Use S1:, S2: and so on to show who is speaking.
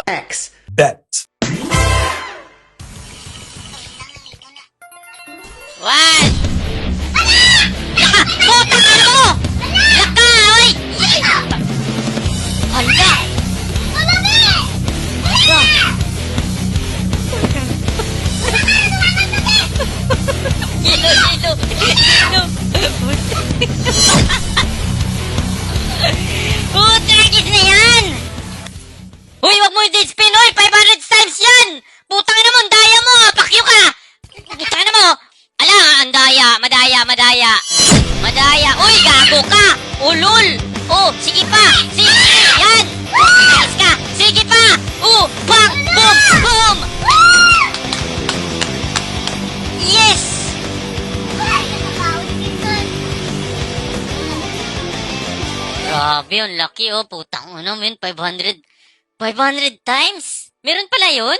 S1: X.
S2: Bet.
S3: One! Laka! Puta ka mo! Laka! Oy! Hala! Hala! Hilo! Putragis na yan! Uy, wag mo i-dead spin, oy! 500 times yan! Putang ina mo, ang daya mo! Pakyo ka! Putang ina mo! Ala, ang daya! Madaya! Madaya! Uy, gago ka! Ulul! Oh, sige pa! Sige! Yan! Ayos ka! Sige pa! Oh, bang! Boom! Boom! Yes! Grabe, ang laki oh. Putang ina, men. 500 times? Meron pala yun?